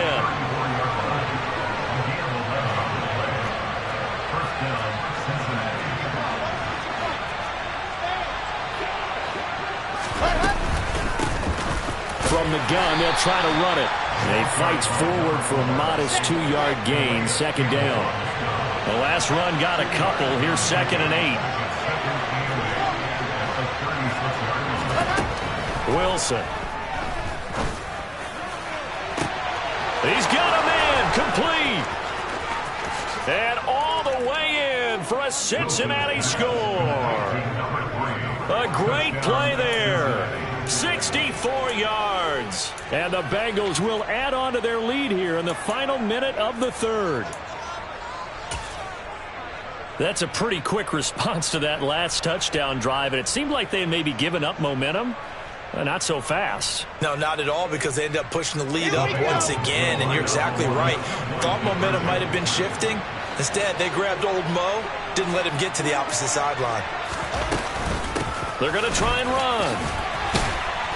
From the gun, they'll try to run it. And he fights forward for a modest 2-yard gain, 2nd down. The last run got a couple. Here's 2nd and 8. Wilson. He's got a man complete. And all the way in for a Cincinnati score. A great play there. 64 yards. And the Bengals will add on to their lead here in the final minute of the third. That's a pretty quick response to that last touchdown drive, and it seemed like they had maybe given up momentum. Not so fast. No, not at all, because they ended up pushing the lead up once again, and you're exactly right. Thought momentum might have been shifting. Instead, they grabbed old Mo, didn't let him get to the opposite sideline. They're going to try and run.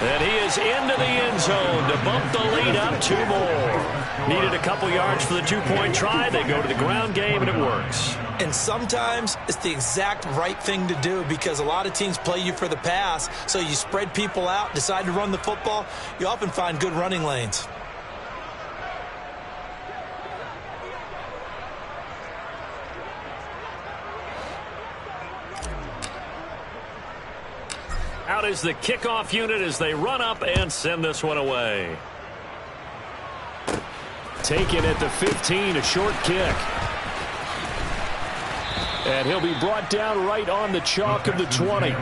And he is into the end zone to bump the lead up 2 more. Needed a couple yards for the 2-point try. They go to the ground game, and it works. And sometimes it's the exact right thing to do, because a lot of teams play you for the pass, so you spread people out, decide to run the football. You often find good running lanes. Out is the kickoff unit as they run up and send this one away. Taken at the 15, a short kick. And he'll be brought down right on the chalk of the 20.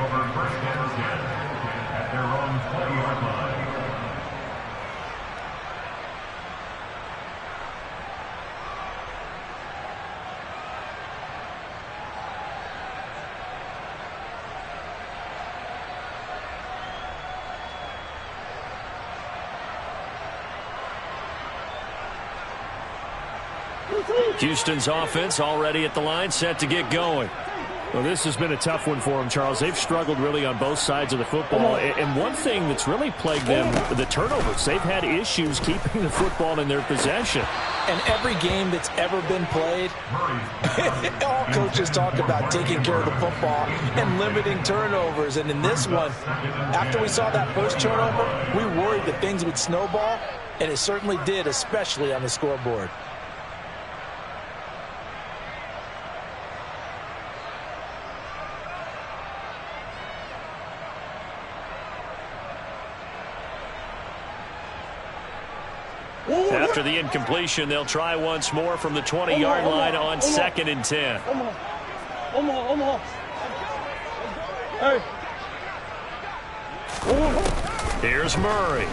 Houston's offense already at the line, set to get going. Well, this has been a tough one for them, Charles. They've struggled really on both sides of the football. And one thing that's really plagued them, the turnovers. They've had issues keeping the football in their possession. And every game that's ever been played, all coaches talk about taking care of the football and limiting turnovers. And in this one, after we saw that first turnover, we worried that things would snowball, and it certainly did, especially on the scoreboard. After the incompletion, they'll try once more from the 20-yard line on 2nd and 10. Here's Murray.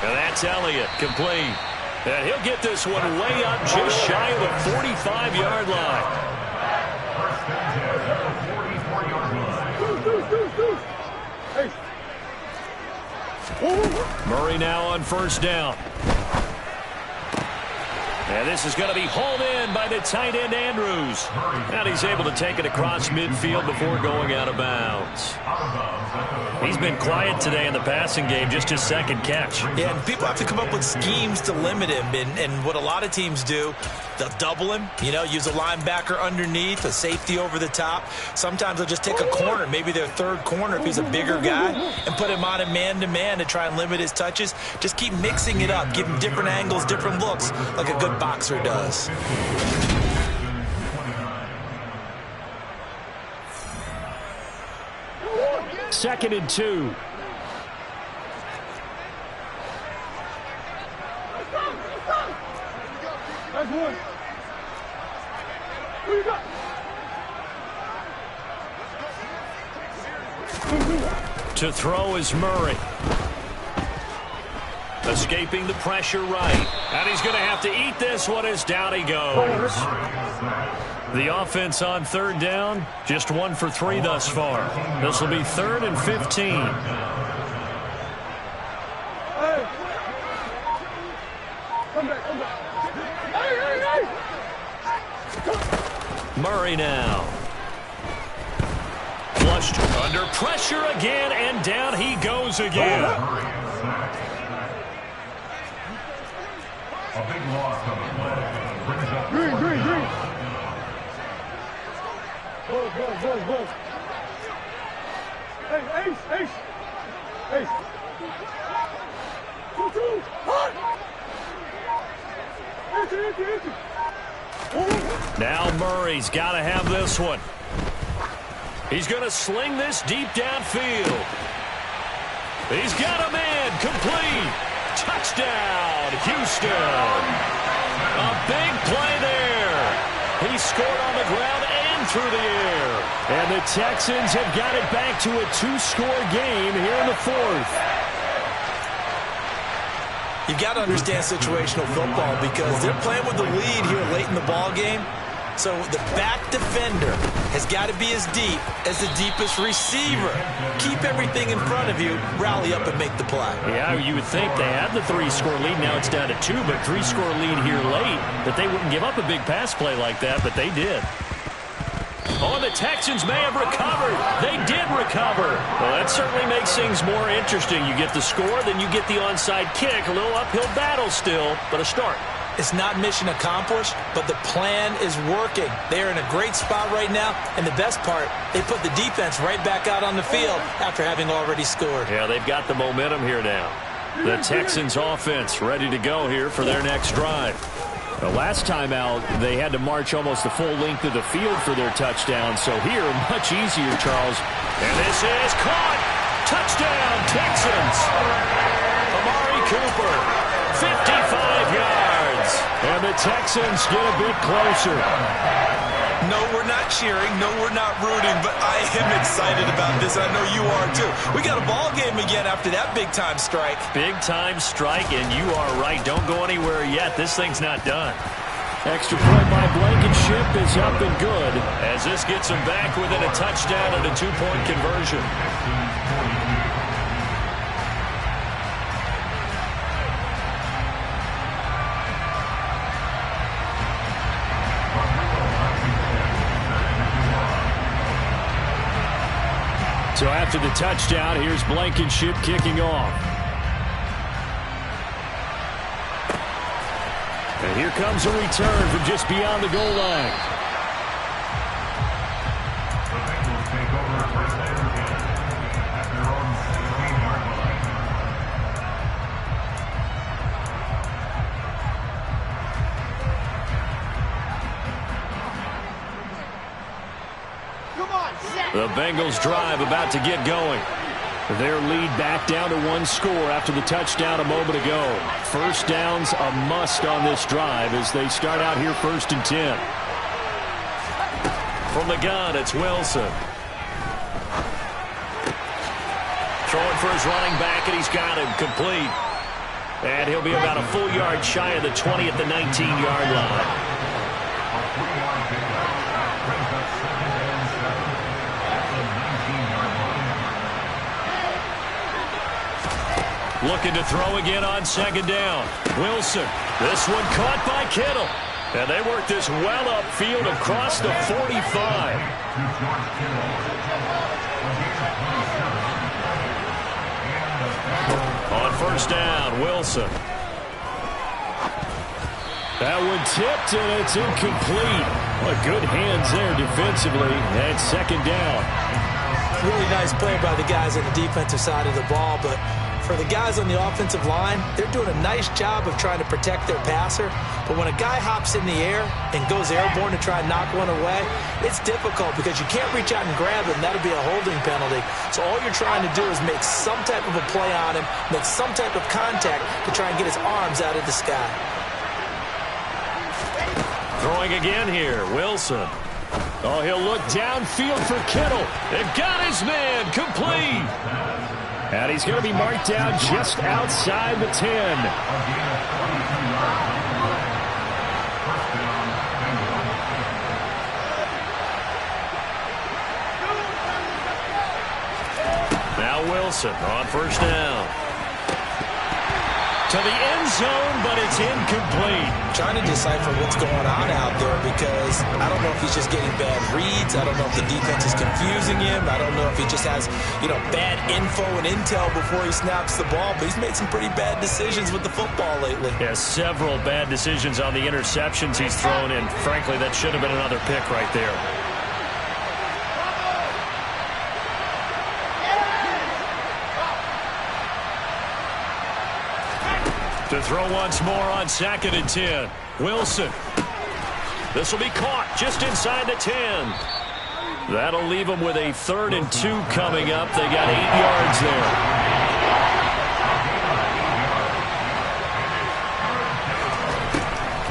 And that's Elliott, complete. And he'll get this one way up just shy of the 45-yard line. Murray now on 1st down. And this is going to be hauled in by the tight end, Andrews. And he's able to take it across midfield before going out of bounds. He's been quiet today in the passing game, just his 2nd catch. Yeah, and people have to come up with schemes to limit him. And what a lot of teams do, they'll double him, use a linebacker underneath, a safety over the top. Sometimes they'll just take a corner, maybe their 3rd corner if he's a bigger guy, and put him on a man-to-man to try and limit his touches. Just keep mixing it up, give him different angles, different looks, like a good boxer does. Second and 2. To throw is Murray. Escaping the pressure right. And he's going to have to eat this one as down he goes. The offense on 3rd down, just 1 for 3 thus far. This will be 3rd and 15. Murray now. Flushed under pressure again, and down he goes again. A big loss on the play. Brings up green. Go. Hey, Ace. Two. Now Murray's got to have this one. He's going to sling this deep downfield. He's got a man. Complete. Touchdown, Houston. A big play there. He scored on the ground and through the air. And the Texans have got it back to a 2-score game here in the fourth. You've got to understand situational football because they're playing with the lead here late in the ball game. So the back defender has got to be as deep as the deepest receiver. Keep everything in front of you, rally up and make the play. Yeah, you would think they had the 3-score lead. Now it's down to 2, but 3-score lead here late. That they wouldn't give up a big pass play like that, but they did. Oh, the Texans may have recovered. They did recover. Well, that certainly makes things more interesting. You get the score, then you get the onside kick. A little uphill battle still, but a start. It's not mission accomplished, but the plan is working. They're in a great spot right now, and the best part, they put the defense right back out on the field after having already scored. Yeah, they've got the momentum here now. The Texans offense ready to go here for their next drive. The last time out, they had to march almost the full length of the field for their touchdown. So here, much easier, Charles. And this is caught. Touchdown, Texans. Amari Cooper, 55 yards. And the Texans get a bit closer. No, we're not cheering. No, we're not rooting. But I am excited about this. I know you are, too. We got a ball game again after that big-time strike. Big-time strike, and you are right. Don't go anywhere yet. This thing's not done. Extra point by Blankenship is up and good as this gets him back within a touchdown and a 2-point conversion. So after the touchdown, here's Blankenship kicking off. And here comes a return from just beyond the goal line. The Bengals take over first and 10 at their own 16-yard line. The Bengals drive about to get going. Their lead back down to 1 score after the touchdown a moment ago. First down's a must on this drive as they start out here 1st and 10. From the gun, it's Wilson. Throwing for his running back, and he's got him complete. And he'll be about a full yard shy of the 20 at the 19-yard line. A 3-yard pickup brings up 2nd and 7 at the 19-yard line. Looking to throw again on 2nd down. Wilson. This one caught by Kittle. And they work this well upfield across the 45. On 1st down, Wilson. That one tipped, and it's incomplete. Well, good hands there defensively. And 2nd down. Really nice play by the guys on the defensive side of the ball, but for the guys on the offensive line, they're doing a nice job of trying to protect their passer. But when a guy hops in the air and goes airborne to try and knock one away, it's difficult because you can't reach out and grab him. That'll be a holding penalty. So all you're trying to do is make some type of a play on him, make some type of contact to try and get his arms out of the sky. Throwing again here, Wilson. Oh, he'll look downfield for Kittle. They've got his man complete. And he's going to be marked down just outside the 10. Now Wilson on 1st down. To the end zone, but it's incomplete. Trying to decipher what's going on out there because I don't know if he's just getting bad reads. I don't know if the defense is confusing him. I don't know if he just has, bad info and intel before he snaps the ball. But he's made some pretty bad decisions with the football lately. Yeah, several bad decisions on the interceptions he's thrown in. Frankly, that should have been another pick right there. To throw once more on 2nd and 10. Wilson. This will be caught just inside the 10. That'll leave them with a 3rd and 2 coming up. They got 8 yards there.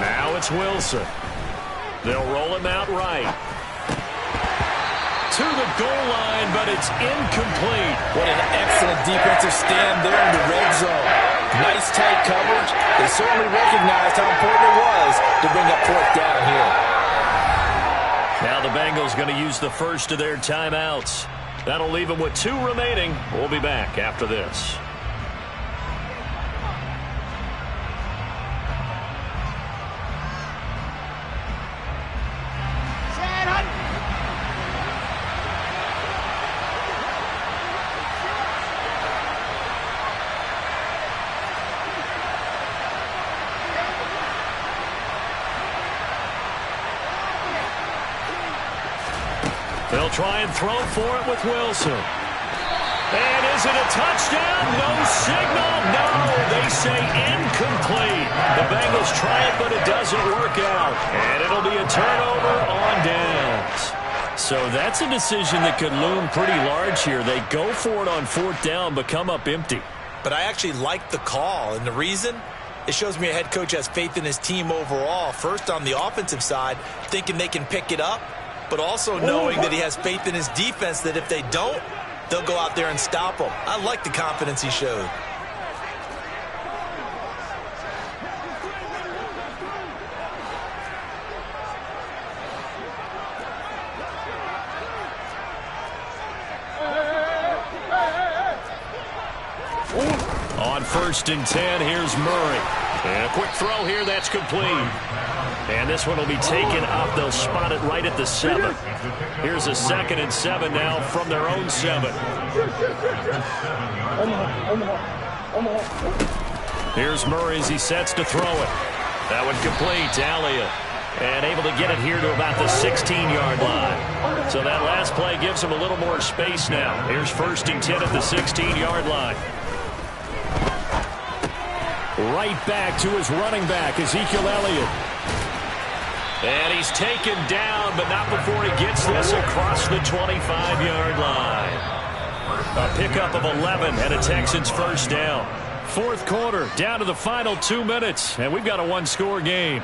Now it's Wilson. They'll roll him out right. To the goal line, but it's incomplete. What an excellent defensive stand there in the red zone. Nice tight coverage. They certainly recognized how important it was to bring up 4th down here. Now the Bengals going to use the first of their timeouts. That'll leave them with 2 remaining. We'll be back after this. They'll try and throw for it with Wilson. And is it a touchdown? No signal. No, they say incomplete. The Bengals try it, but it doesn't work out. And it'll be a turnover on downs. So that's a decision that could loom pretty large here. They go for it on 4th down, but come up empty. But I actually like the call, and the reason? It shows me a head coach has faith in his team overall. First, on the offensive side, thinking they can pick it up, but also knowing that he has faith in his defense that if they don't, they'll go out there and stop them. I like the confidence he showed. On 1st and 10, here's Murray. And a quick throw here, that's complete. And this one will be taken up. They'll spot it right at the 7. Here's a 2nd and 7 now from their own 7. Here's Murray as he sets to throw it. That one complete to Elliott. And able to get it here to about the 16-yard line. So that last play gives him a little more space now. Here's 1st and 10 at the 16-yard line. Right back to his running back, Ezekiel Elliott. And he's taken down, but not before he gets this across the 25-yard line. A pickup of 11 and a Texans 1st down. 4th quarter, down to the final 2 minutes, and we've got a 1-score game.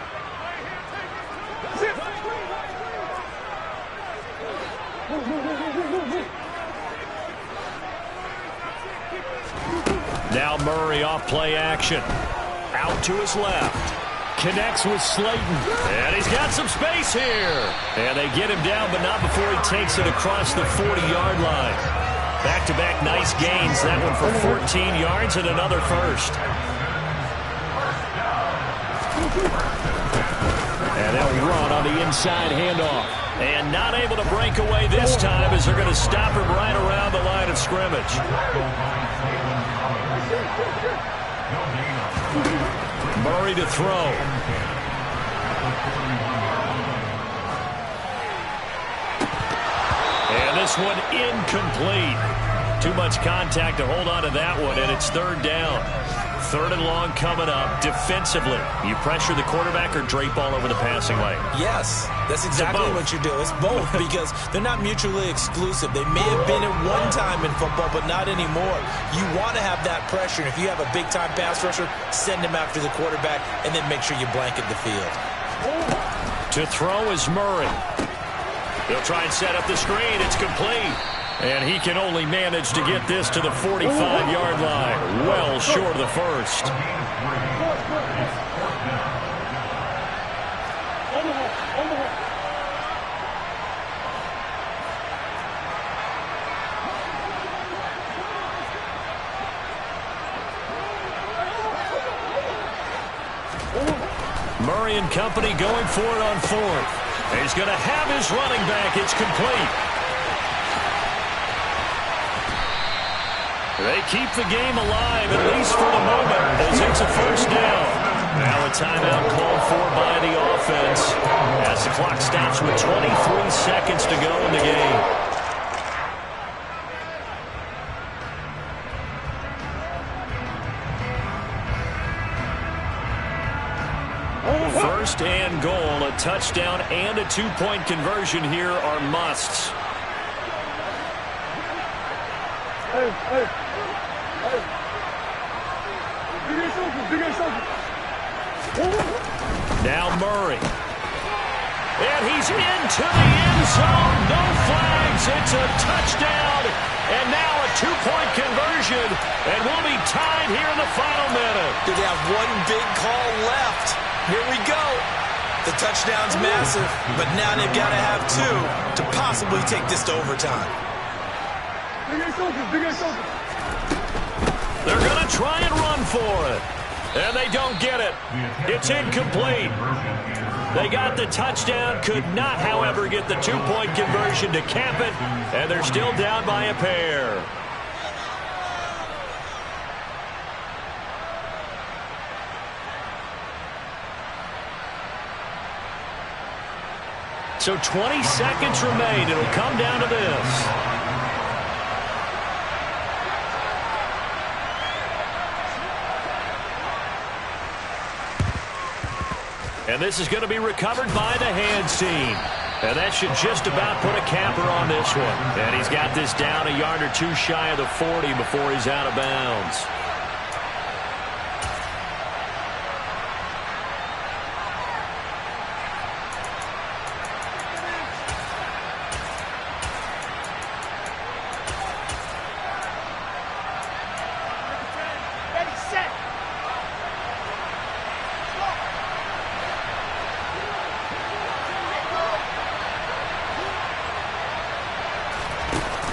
Now Murray off play action. Out to his left. Connects with Slayton. And he's got some space here. And they get him down, but not before he takes it across the 40-yard line. Back-to-back nice gains. That one for 14 yards and another first. And they'll run on the inside handoff. And not able to break away this time as they're going to stop him right around the line of scrimmage. Murray to throw. And this one incomplete. Too much contact to hold on to that one, and it's 3rd down. 3rd and long coming up. Defensively, you pressure the quarterback or drape all over the passing lane? Yes, that's exactly what you do. It's both because they're not mutually exclusive. They may have been at one time in football, but not anymore. You want to have that pressure, and if you have a big-time pass rusher, send him after the quarterback, and then make sure you blanket the field. To throw is Murray. They'll try and set up the screen. It's complete. And he can only manage to get this to the 45-yard line. Well short of the first. Murray and company going for it on 4th. He's going to have his running back. It's complete. They keep the game alive, at least for the moment, as it's a 1st down. Now a timeout called for by the offense as the clock stops with 23 seconds to go in the game. First and goal, a touchdown and a 2-point conversion here are musts. Now Murray. And he's into the end zone. No flags. It's a touchdown. And now a two-point conversion. And we'll be tied here in the final minute. Do they have one big call left? Here we go. The touchdown's massive, but now they've got to have two to possibly take this to overtime. They're going to try and run for it. And they don't get it. It's incomplete. They got the touchdown, could not, however, get the two-point conversion to cap it, and they're still down by a pair. So 20 seconds remain. It'll come down to this. And this is going to be recovered by the hands team. And that should just about put a capper on this one. And he's got this down a yard or two shy of the 40 before he's out of bounds.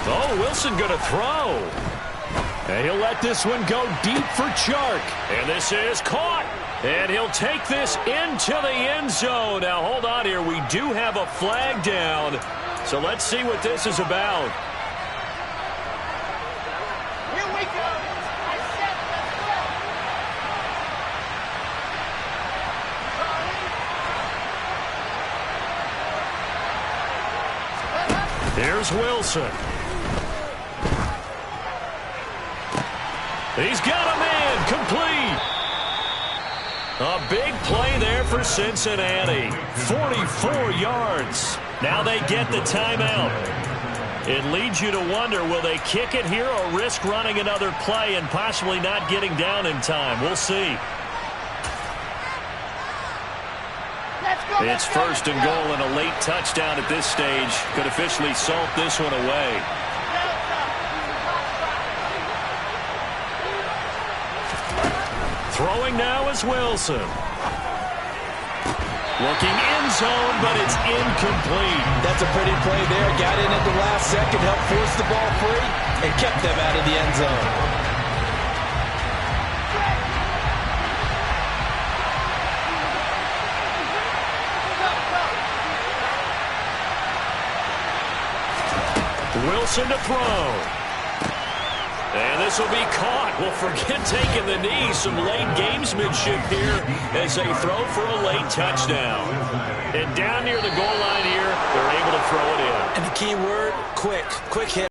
Oh, Wilson going to throw. And he'll let this one go deep for Chark. And this is caught. And he'll take this into the end zone. Now, hold on here. We do have a flag down. So let's see what this is about. Here we go. Here's Wilson. He's got a man complete. A big play there for Cincinnati. 44 yards. Now they get the timeout. It leads you to wonder, will they kick it here or risk running another play and possibly not getting down in time? We'll see. It's first and goal, and a late touchdown at this stage could officially salt this one away. Throwing now is Wilson. Looking end zone, but it's incomplete. That's a pretty play there. Got in at the last second, helped force the ball free, and kept them out of the end zone. Wilson to throw. And this will be caught. Well, forget taking the knee. Some late gamesmanship here as they throw for a late touchdown. And down near the goal line here, they're able to throw it in. And the key word, quick. Quick hit.